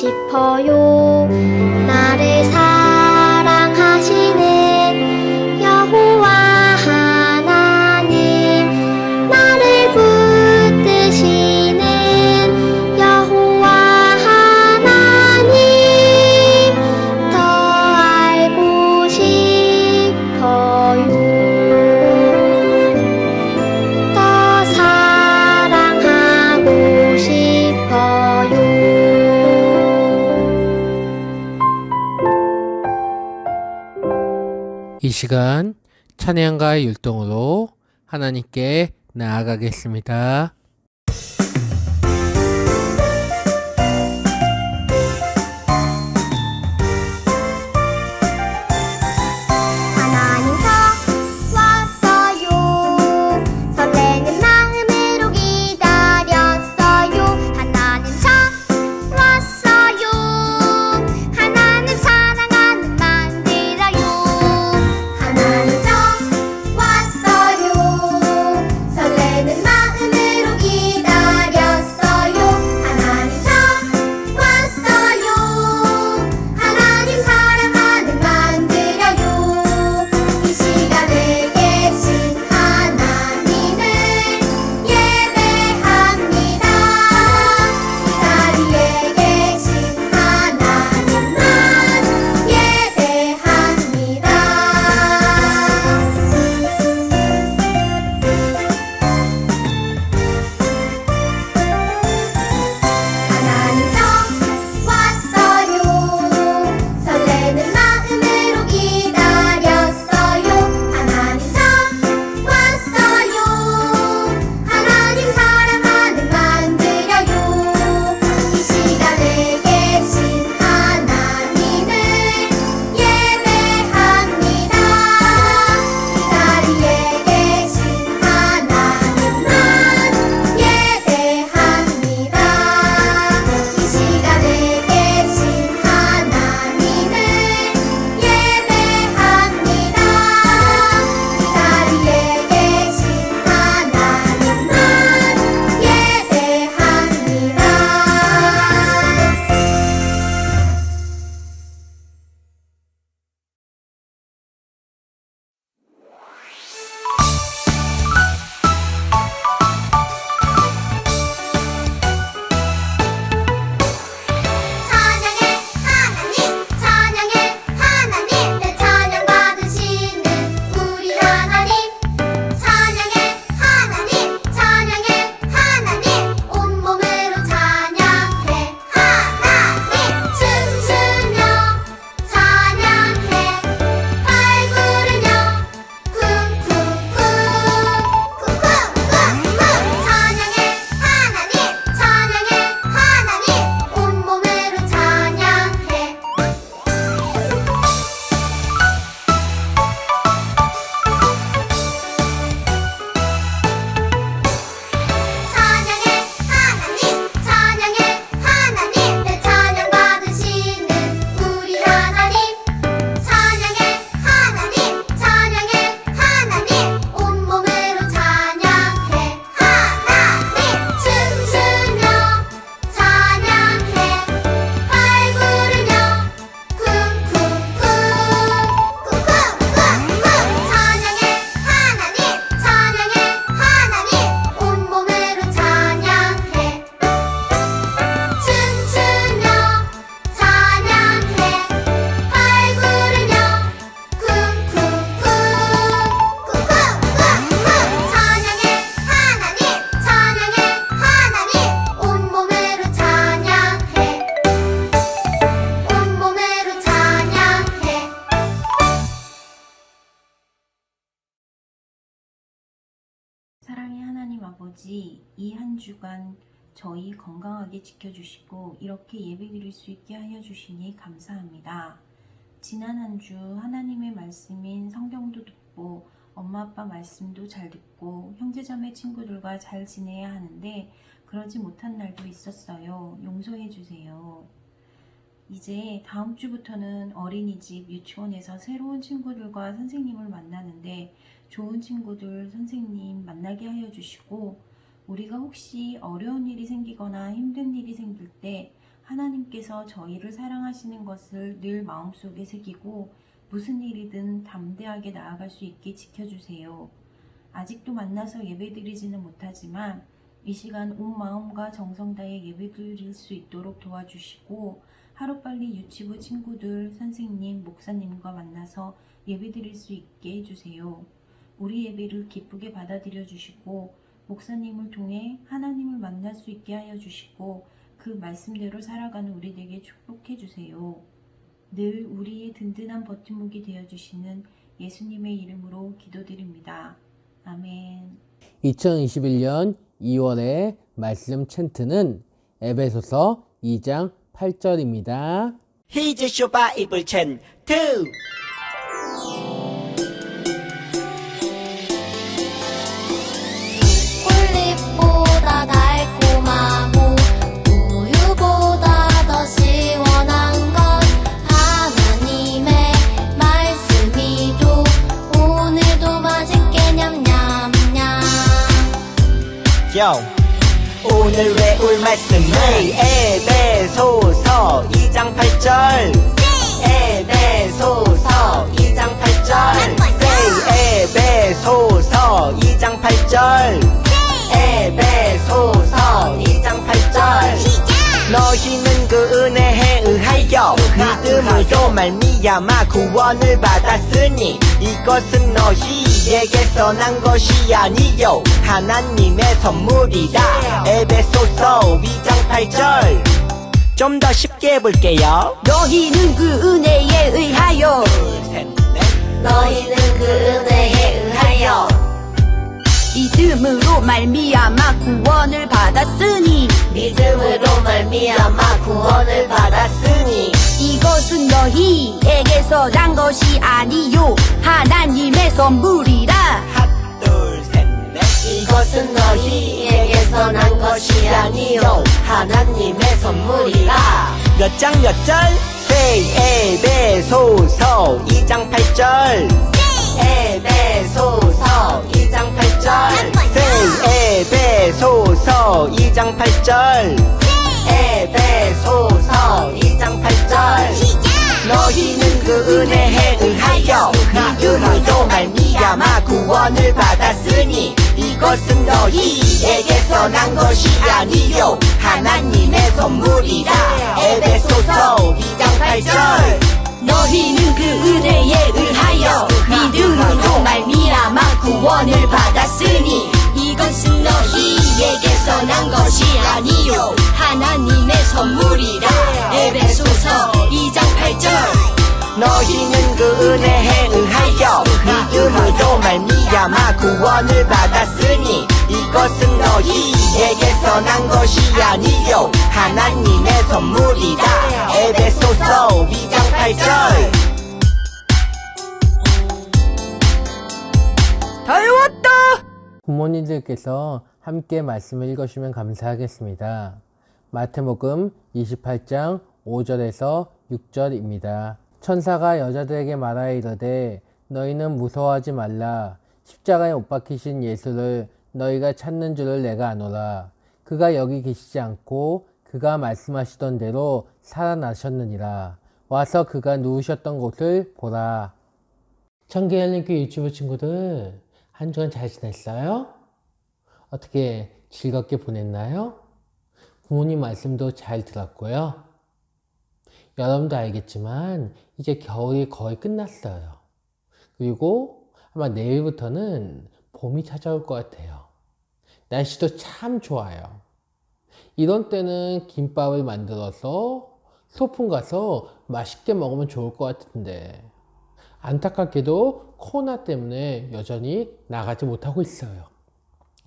싶어요. 나를 사랑하시는 여호와 하나님, 나를 붙드시는 여호와 하나님, 더 알고 싶어요. 더 사랑하고 싶어요. 이 시간 찬양과 율동으로 하나님께 나아가겠습니다. 하나님 왔어요. 설레는 마음으로 기다렸어요. 하나님 왔어요. 하나님 사랑하는 만들어요. 하나님 왔어요. 설레는 마음으로 기다렸어요. 하나님 왔어요. 하나님 사랑하는 만들어요. 이 시간에 계신 하나님을 예배합니다. 이 자리에 계신 하나님만 예배합니다. 하나님 왔어요. 설레는 마음으로 기다렸어요. 하나님 왔어요. 하나님 사랑하는 만들어요. 이 시간에 계신 하나님을 예배합니다. 이 자리에 계신 하나님만 예배합니다. 이 시간에 계신 하나님을 예배합니다. 이 자리에 계신 하나님만 찬양해 하나님, 내 찬양 받으시는 우리 하나님. 찬양해 하나님, 온몸으로 찬양해 하나님. 춤추며 찬양해, 팔 구르며 쿵쿵쿵 찬양해 하나님, 온몸으로 찬양해. 찬양해 하나님, 내 찬양 받으시는 우리 하나님. 찬양해 하나님, 온몸으로 찬양해 하나님. 춤추며 찬양해, 팔 구르며 쿵쿵쿵 찬양해 하나님, 온몸으로 찬양해. 춤추며 찬양해, 팔 구르며 쿵쿵쿵 찬양해 하나님, 온몸으로 찬양해. 사랑의 하나님 아버지, 이 한 주간 저희 건강하게 지켜주시고 이렇게 예배드릴 수 있게 하여 주시니 감사합니다. 지난 한 주 하나님의 말씀인 성경도 듣고 엄마 아빠 말씀도 잘 듣고 형제자매 친구들과 잘 지내야 하는데 그러지 못한 날도 있었어요. 용서해 주세요. 이제 다음 주부터는 어린이집, 유치원에서 새로운 친구들과 선생님을 만나는데 좋은 친구들, 선생님 만나게 하여 주시고 우리가 혹시 어려운 일이 생기거나 힘든 일이 생길 때 하나님께서 저희를 사랑하시는 것을 늘 마음속에 새기고 무슨 일이든 담대하게 나아갈 수 있게 지켜주세요. 아직도 만나서 예배드리지는 못하지만 이 시간 온 마음과 정성 다해 예배드릴 수 있도록 도와주시고 하루빨리 유치부 친구들, 선생님, 목사님과 만나서 예배드릴 수 있게 해주세요. 우리 예배를 기쁘게 받아들여 주시고 목사님을 통해 하나님을 만날 수 있게 하여 주시고 그 말씀대로 살아가는 우리에게 축복해 주세요. 늘 우리의 든든한 버팀목이 되어 주시는 예수님의 이름으로 기도드립니다. 아멘. 2021년 2월의 말씀 챈트는 에베소서 2장 8절입니다. Here's your Bible chant 2. 꿀잎보다 달콤하고 우유보다 더 시원한 건 하나님의 말씀이죠. 오늘도 맛있게 냠냠냠. Yo. 오늘 외울 말씀은 에베소서 2장 8절. 에베소서 2장 8절. 에베소서 2장 8절. 에베소서 2장 8절. 너희는 그 은혜에 의하여 믿음으로 말미암아 구원을 받았으니 이것은 너희에게서 난 것이 아니요 하나님의 선물이라. 에베소서 2장 8절. 좀 더 쉽게 해볼게요. 너희는 그 은혜에 의하여 둘, 셋, 넷. 너희는 그 은혜에 의하여 믿음으로 말미암아 구원을 받았으니 믿음으로 말미암아 구원을 받았으니 이것은 너희에게서 난 것이 아니요 하나님의 선물이라. 하나, 둘, 셋, 넷. 이것은 너희에게서 난 것이 아니요 하나님의 선물이라. 몇 장 몇 절? Say 에베소서 2장 8절. 에베소서 2장 8절. Say 에베소서 2장 8절. 에베소서 2장 8절. 너희는 그 은혜에 의하여 믿음으로 말미암아 구원을 받았으니 이것은 너희에게서 난 것이 아니요 하나님의 선물이라. 에베소서 2장 8절. 너희는 그 은혜에 의하여 믿음으로 말미암아 구원을 받았으니 이것은 너희에게서 난 것이 아니요 하나님의 선물이라. 에베소서 2장 8절. 너희는 그 은혜에 의하여 믿음으로 말미암아 구원을 받았으니 이것은 너희에게서 난 것이 아니요 하나님의 선물이라. 에베소서 2장 8절. 다 외웠다. 부모님들께서 함께 말씀을 읽어주시면 감사하겠습니다. 마태복음 28장 5절에서 6절입니다. 천사가 여자들에게 말하여 이르되 너희는 무서워하지 말라. 십자가에 못 박히신 예수를 너희가 찾는 줄을 내가 아노라. 그가 여기 계시지 않고 그가 말씀하시던 대로 살아나셨느니라. 와서 그가 누우셨던 곳을 보라. 청계열린교 유튜브 친구들, 한 주간 잘 지냈어요? 어떻게 즐겁게 보냈나요? 부모님 말씀도 잘 들었고요. 여러분도 알겠지만 이제 겨울이 거의 끝났어요. 그리고 아마 내일부터는 봄이 찾아올 것 같아요. 날씨도 참 좋아요. 이런 때는 김밥을 만들어서 소풍 가서 맛있게 먹으면 좋을 것 같은데 안타깝게도 코로나 때문에 여전히 나가지 못하고 있어요.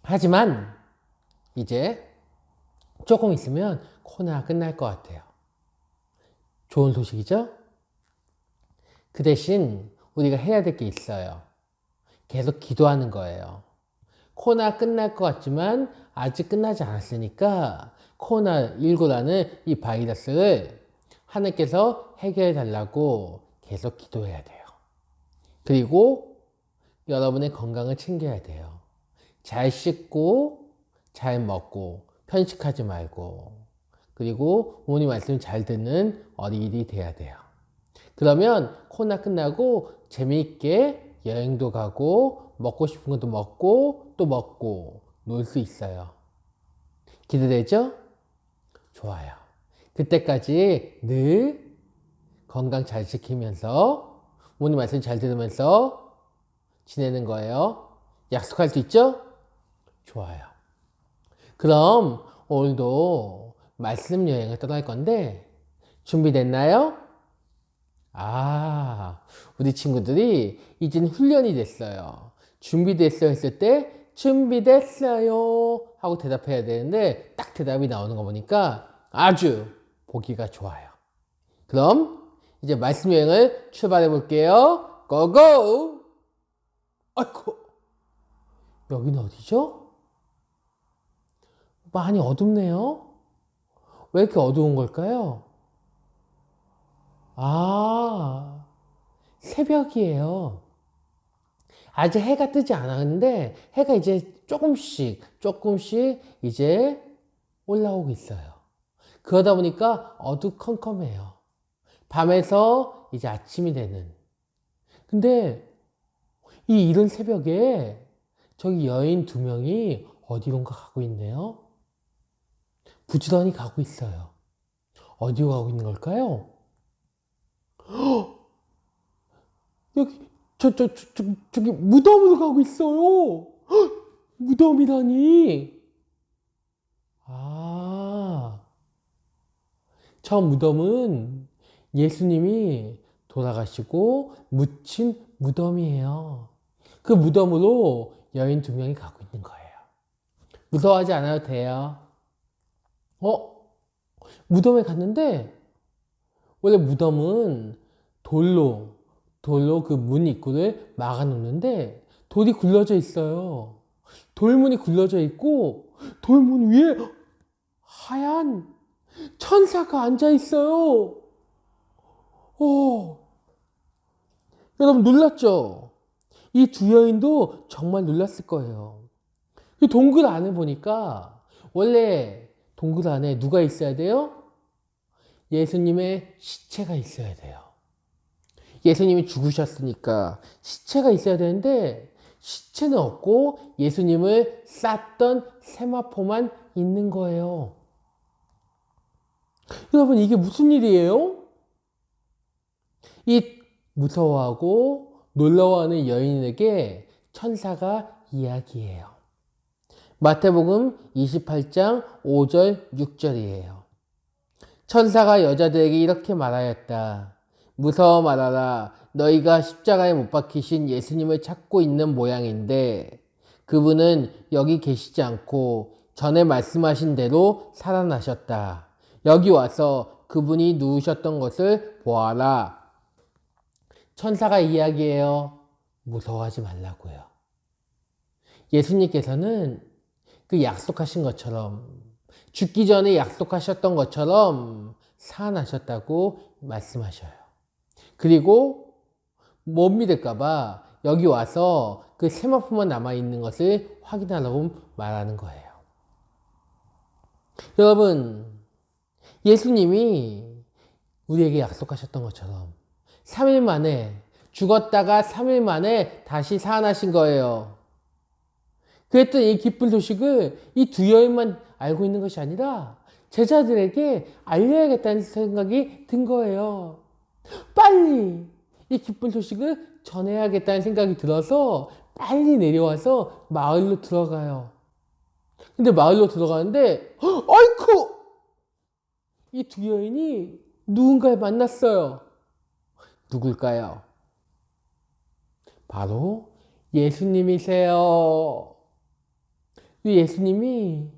하지만 이제 조금 있으면 코로나가 끝날 것 같아요. 좋은 소식이죠? 그 대신 우리가 해야 될 게 있어요. 계속 기도하는 거예요. 코로나 끝날 것 같지만 아직 끝나지 않았으니까 코로나19라는 이 바이러스를 하나님께서 해결해 달라고 계속 기도해야 돼요. 그리고 여러분의 건강을 챙겨야 돼요. 잘 씻고 잘 먹고 편식하지 말고 그리고 부모님 말씀 잘 듣는 어린이들이 돼야 돼요. 그러면 코로나 끝나고 재미있게 여행도 가고 먹고 싶은 것도 먹고 또 먹고 놀 수 있어요. 기대되죠? 좋아요. 그때까지 늘 건강 잘 지키면서 부모님 말씀 잘 들으면서 지내는 거예요. 약속할 수 있죠? 좋아요. 그럼 오늘도 말씀 여행을 떠날 건데 준비됐나요? 우리 친구들이 이젠 훈련이 됐어요. 준비됐어요 했을 때 준비됐어요 하고 대답해야 되는데 딱 대답이 나오는 거 보니까 아주 보기가 좋아요. 그럼 이제 말씀 여행을 출발해 볼게요. 고고! 아이고, 여기는 어디죠? 많이 어둡네요. 왜 이렇게 어두운 걸까요? 새벽이에요. 아직 해가 뜨지 않았는데 해가 이제 조금씩 이제 올라오고 있어요. 그러다 보니까 어두컴컴해요. 밤에서 이제 아침이 되는. 근데 이 이른 새벽에 저기 여인 2명이 어디론가 가고 있네요. 부지런히 가고 있어요. 어디로 가고 있는 걸까요? 여기 저기 무덤으로 가고 있어요. 무덤이라니. 저 무덤은 예수님이 돌아가시고 묻힌 무덤이에요. 그 무덤으로 여인 2명이 가고 있는 거예요. 무서워하지 않아도 돼요. 무덤에 갔는데 원래 무덤은 돌로 그 문 입구를 막아 놓는데 돌이 굴러져 있어요. 돌문이 굴러져 있고 돌문 위에 하얀 천사가 앉아 있어요. 여러분 놀랐죠? 이 2여인도 정말 놀랐을 거예요. 이 동굴 안에 보니까 원래 동굴 안에 누가 있어야 돼요? 예수님의 시체가 있어야 돼요. 예수님이 죽으셨으니까 시체가 있어야 되는데 시체는 없고 예수님을 쌌던 세마포만 있는 거예요. 여러분 이게 무슨 일이에요? 이 무서워하고 놀라워하는 여인에게 천사가 이야기해요. 마태복음 28장 5절 6절이에요. 천사가 여자들에게 이렇게 말하였다. 무서워 말아라. 너희가 십자가에 못 박히신 예수님을 찾고 있는 모양인데 그분은 여기 계시지 않고 전에 말씀하신 대로 살아나셨다. 여기 와서 그분이 누우셨던 것을 보아라. 천사가 이야기해요. 무서워하지 말라고요. 예수님께서는 그 약속하신 것처럼 죽기 전에 약속하셨던 것처럼 살아나셨다고 말씀하셔요. 그리고 못 믿을까봐 여기 와서 그 세마포만 남아있는 것을 확인하라고 말하는 거예요. 여러분, 예수님이 우리에게 약속하셨던 것처럼 3일 만에 죽었다가 3일 만에 다시 살아나신 거예요. 그랬더니 이 기쁜 소식을 이 2여인만 알고 있는 것이 아니라 제자들에게 알려야겠다는 생각이 든 거예요. 빨리 이 기쁜 소식을 전해야겠다는 생각이 들어서 빨리 내려와서 마을로 들어가요. 근데 마을로 들어가는데 아이쿠! 이 2여인이 누군가를 만났어요. 누굴까요? 바로 예수님이세요. 예수님이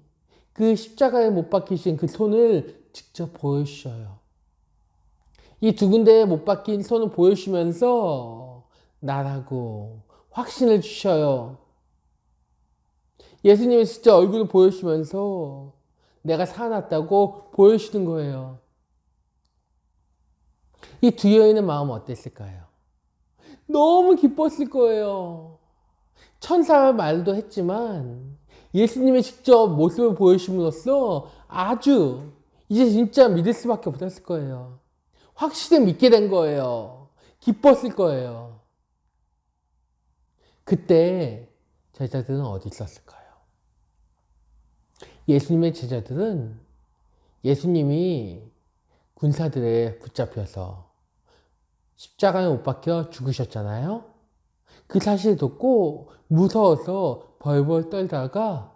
그 십자가에 못 박히신 그 손을 직접 보여주셔요. 이 2군데에 못 박힌 손을 보여주시면서 나라고 확신을 주셔요. 예수님이 진짜 얼굴을 보여주시면서 내가 살아났다고 보여주시는 거예요. 이 2여인의 마음은 어땠을까요? 너무 기뻤을 거예요. 천사의 말도 했지만 예수님이 직접 모습을 보여주심으로써 아주 이제 진짜 믿을 수밖에 없었을 거예요. 확실히 믿게 된 거예요. 기뻤을 거예요. 그때 제자들은 어디 있었을까요? 예수님의 제자들은 예수님이 군사들에 붙잡혀서 십자가에 못 박혀 죽으셨잖아요. 그 사실을 듣고 무서워서 벌벌 떨다가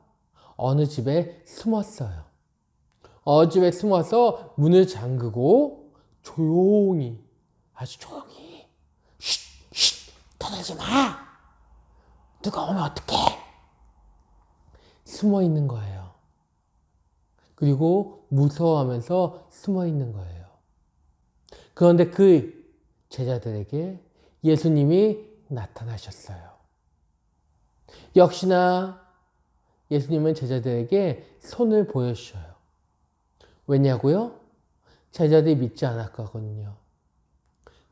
어느 집에 숨었어요. 어느 집에 숨어서 문을 잠그고 조용히, 아주 조용히, 쉿, 떠들지 마! 누가 오면 어떡해! 숨어 있는 거예요. 그리고 무서워하면서 숨어 있는 거예요. 그런데 그 제자들에게 예수님이 나타나셨어요. 역시나 예수님은 제자들에게 손을 보여주셔요. 왜냐고요? 제자들이 믿지 않았거든요.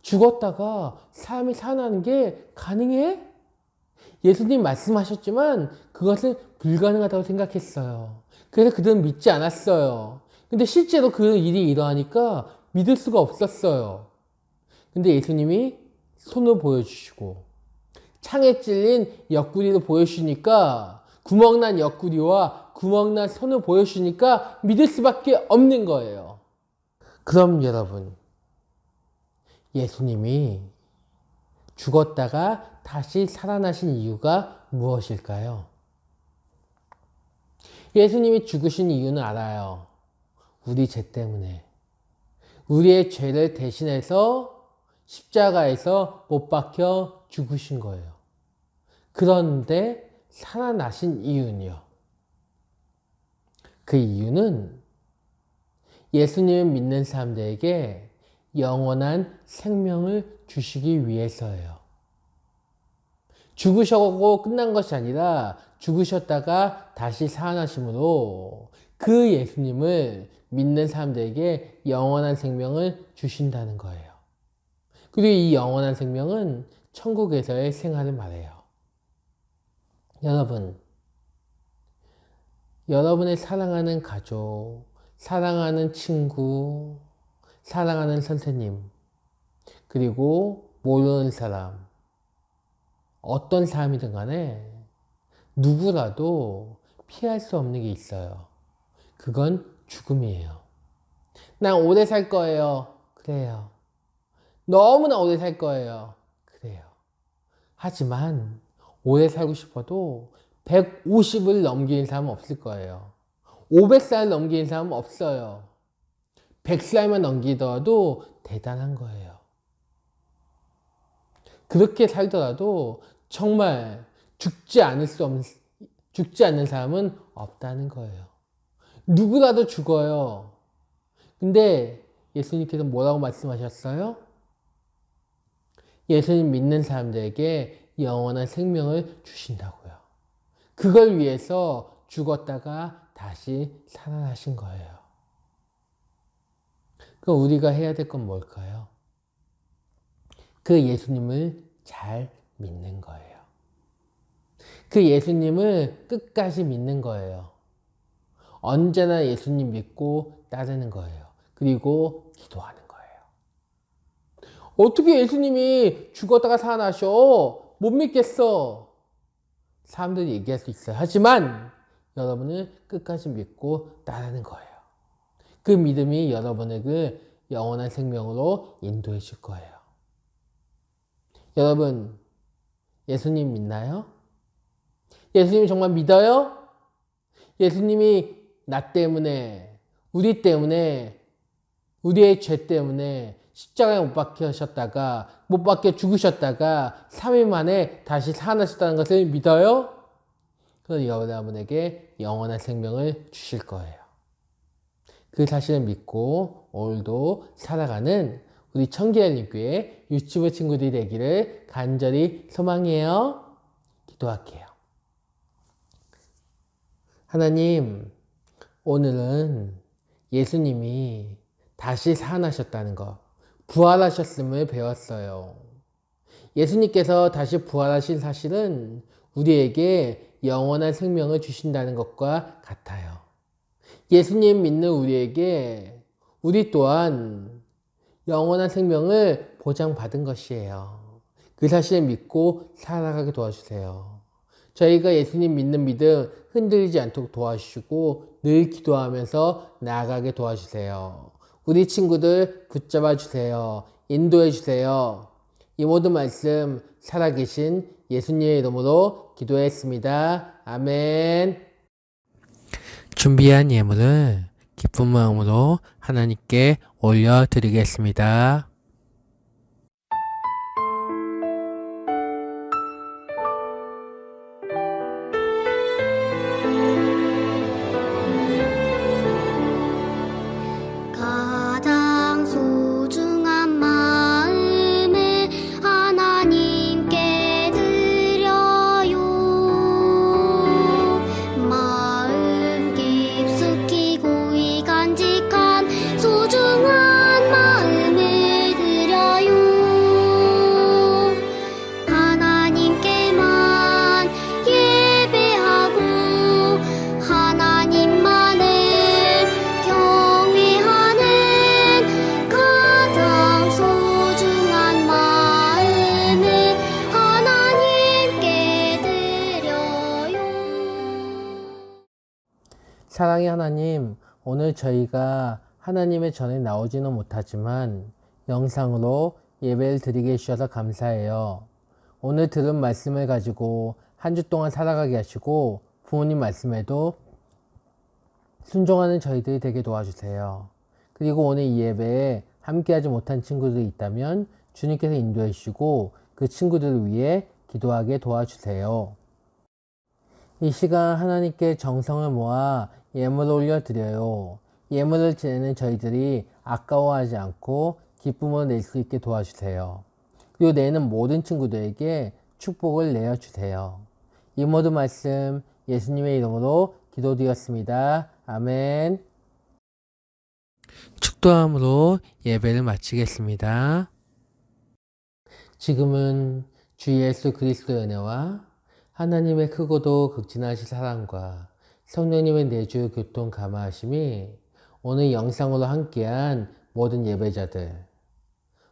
죽었다가 사람이 살아나는 게 가능해? 예수님 말씀하셨지만 그것은 불가능하다고 생각했어요. 그래서 그들은 믿지 않았어요. 근데 실제로 그 일이 일어나니까 믿을 수가 없었어요. 근데 예수님이 손을 보여주시고 창에 찔린 옆구리를 보여주시니까 구멍난 옆구리와 구멍난 손을 보여주시니까 믿을 수밖에 없는 거예요. 그럼 여러분, 예수님이 죽었다가 다시 살아나신 이유가 무엇일까요? 예수님이 죽으신 이유는 알아요. 우리 죄 때문에. 우리의 죄를 대신해서 십자가에서 못 박혀 죽으신 거예요. 그런데 살아나신 이유는요. 그 이유는 예수님을 믿는 사람들에게 영원한 생명을 주시기 위해서예요. 죽으셨고 끝난 것이 아니라 죽으셨다가 다시 살아나심으로 그 예수님을 믿는 사람들에게 영원한 생명을 주신다는 거예요. 그리고 이 영원한 생명은 천국에서의 생활을 말해요. 여러분, 여러분의 사랑하는 가족, 사랑하는 친구, 사랑하는 선생님, 그리고 모르는 사람, 어떤 사람이든 간에 누구라도 피할 수 없는 게 있어요. 그건 죽음이에요. 난 오래 살 거예요. 그래요. 너무나 오래 살 거예요. 그래요. 하지만 오래 살고 싶어도 150을 넘기는 사람은 없을 거예요. 500살 넘기는 사람은 없어요. 100살만 넘기더라도 대단한 거예요. 그렇게 살더라도 정말 죽지 않는 사람은 없다는 거예요. 누구라도 죽어요. 근데 예수님께서 뭐라고 말씀하셨어요? 예수님 믿는 사람들에게 영원한 생명을 주신다고요. 그걸 위해서 죽었다가 다시 살아나신 거예요. 그럼 우리가 해야 될 건 뭘까요? 그 예수님을 잘 믿는 거예요. 그 예수님을 끝까지 믿는 거예요. 언제나 예수님 믿고 따르는 거예요. 그리고 기도하는 거예요. 어떻게 예수님이 죽었다가 살아나셔? 못 믿겠어. 사람들이 얘기할 수 있어요. 하지만 여러분을 끝까지 믿고 따르는 거예요. 그 믿음이 여러분을 그 영원한 생명으로 인도해 줄 거예요. 여러분, 예수님 믿나요? 예수님 정말 믿어요? 예수님이 나 때문에, 우리 때문에, 우리의 죄 때문에 십자가에 못 박혀 죽으셨다가 3일 만에 다시 살아나셨다는 것을 믿어요? 그럼 여러분에게 영원한 생명을 주실 거예요. 그 사실을 믿고 오늘도 살아가는 우리 청계열림교회 유치부 친구들이 되기를 간절히 소망해요. 기도할게요. 하나님, 오늘은 예수님이 다시 살아나셨다는 것, 부활하셨음을 배웠어요. 예수님께서 다시 부활하신 사실은 우리에게 영원한 생명을 주신다는 것과 같아요. 예수님 믿는 우리에게 우리 또한 영원한 생명을 보장받은 것이에요. 그 사실을 믿고 살아가게 도와주세요. 저희가 예수님 믿는 믿음 흔들리지 않도록 도와주시고 늘 기도하면서 나아가게 도와주세요. 우리 친구들 붙잡아 주세요. 인도해 주세요. 이 모든 말씀 살아계신 예수님의 이름으로 기도했습니다. 아멘. 준비한 예물을 기쁜 마음으로 하나님께 올려드리겠습니다. 가장 소중한 마음을 하나님께 드려요. 마음 깊숙이 고이 간직한 소중한 마음을 드려요. 하나님께만 예배하고 하나님만을 경외하는 가장 소중한 마음을 하나님께 드려요. 사랑의 하나님, 오늘 저희가 하나님의 전에 나오지는 못하지만 영상으로 예배를 드리게 해주셔서 감사해요. 오늘 들은 말씀을 가지고 한 주 동안 살아가게 하시고 부모님 말씀에도 순종하는 저희들이 되게 도와주세요. 그리고 오늘 이 예배에 함께하지 못한 친구들이 있다면 주님께서 인도해 주시고 그 친구들을 위해 기도하게 도와주세요. 이 시간 하나님께 정성을 모아 예물을 올려드려요. 예물을 지내는 저희들이 아까워하지 않고 기쁨을 낼 수 있게 도와주세요. 그리고 내는 모든 친구들에게 축복을 내어주세요. 이 모든 말씀 예수님의 이름으로 기도드렸습니다. 아멘. 축도함으로 예배를 마치겠습니다. 지금은 주 예수 그리스도의 은혜와 하나님의 크고도 극진하신 사랑과 성령님의 내주 교통 감화하심이 오늘 영상으로 함께한 모든 예배자들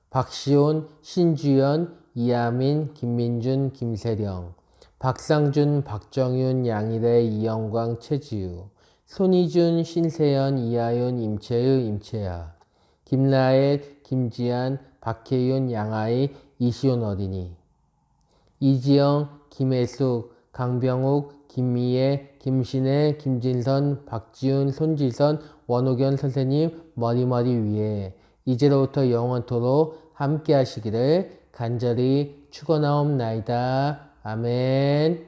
박시온, 신주연, 이하민, 김민준, 김세령, 박상준, 박정윤, 양일애, 이영광, 최지우, 손희준, 신세연, 이하윤, 임채유, 임채야, 김라엘, 김지한, 박혜윤, 양아이, 이시온 어린이, 이지영, 김혜숙, 강병욱, 김미애, 김신혜, 김진선, 박지훈, 손지선, 원호견 선생님 머리머리 위에 이제로부터 영원토록 함께 하시기를 간절히 축원하옵나이다. 아멘.